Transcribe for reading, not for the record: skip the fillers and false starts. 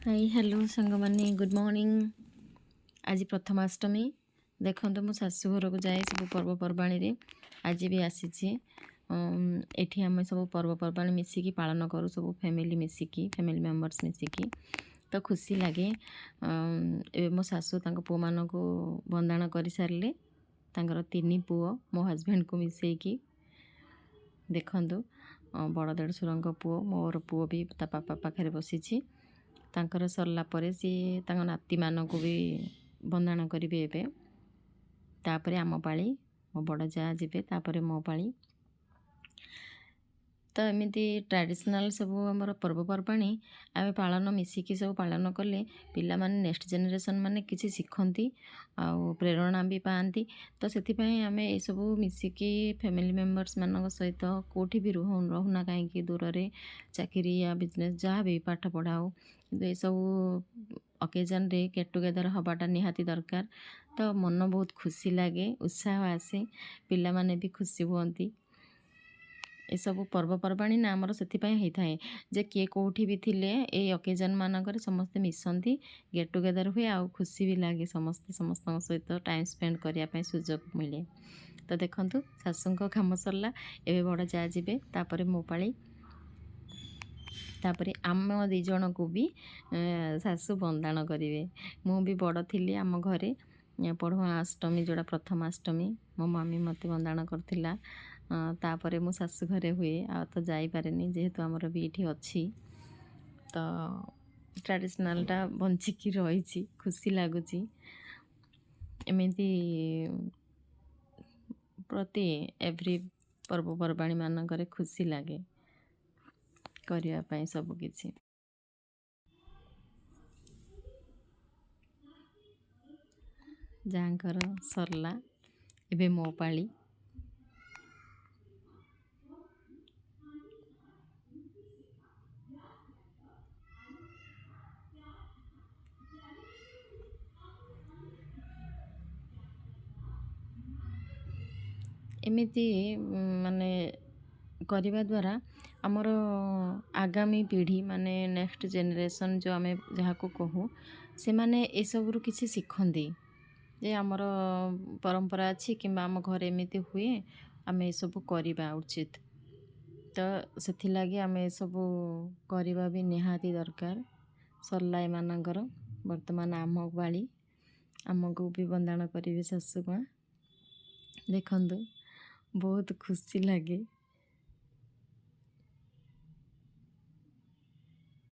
Hi hello सांग माने good morning. आज प्रथमाष्टमी देखो मो शाशु घर को जाए सब पर्वपर्वाणी रे आज भी आसी। एठी आम सब पर्वपर्वाणी मिसिकी पालन करूँ सब फैमिली मिसिकी फैमिली मेंबर्स मिसिकी तो खुशी लगे। ए मो शाशु तांको पुओ मान को बंदाण कर सारे तीन पुओ मो हजबैंड को मिसेकी देखंतु बड़ देढ़शुर पुओ मोर पुओ भी ता पापा पाखे बसी तांकर सरला परे सी तांको नाती मानक भी बंदाण करेंगे एबे तापरे आम पाली मो बड़ जा जीवे तापरे मो पाली तो एमती ट्रेडिशनल सब आमर पर्वपर्वाणी आम पालन मिसिकी सब पालन कले पिला माने नेक्स्ट जेनरेशन माने किसी शिखती आउ प्रेरणा भी पाती। तो से आम ये सब मिसिकी फैमिली मेंबर्स मान सहित कौटी भी रोना कहीं दूर रे चाकरी या बिजनेस जहाँ भी पाठ पढ़ाओ ये सब अकेजन रे गेट टुगेदर हवाटा निहाती दरकार। तो मन बहुत खुशी लगे उत्साह आसे पिला माने भी खुशी हुअंती। ये सब पर्वपर्वाणी ना आमर से होता है जे किए कौटी भी थिले ए अकेजन मानक समस्ते मिसती गेट टुगेदर हुए आउ खुशी भी लगे समस्ते समस्त सहित टाइम स्पेंड करने सुजोग मिले। तो देखूँ शाशु काम सरला एवं बड़ जा जीवे तापर मो पाली तापर आम दी जन को भी शाशु बंदाण करेंगे। मु भी बड़ थी आम घरे पढ़ुआ अष्टमी जोड़ा प्रथमाष्टमी मो मम्मी मत बंदाण करथिला तापरे मो शाशु घरे हुए आ तो जाई पारेनी जेहेतु आमर भी ये अच्छी। तो ट्रेडिशनलटा बंचिकी रही खुशी लगुच एमती प्रति एव्री पर्वपर्वाणी मानक खुशी लगे करने सबकि जहाँकर सरला एबे मो पाली एमिति माने करने द्वारा आमर आगामी पीढ़ी माने नेक्स्ट जेनरेशन जो आम जहाँ को कहूँ से माने ए सब किसी शिखती जे आमर परंपरा अच्छी कि आम घर एमती हुए आम ये सब करवा उचित। तो से लगे आम ये सब करवा भी निहाती दरकार सरला एमानकर वर्तमान आम बाली आमको भी बंदाण करेंगे शाशु माँ देखंतु बहुत खुशी लगे।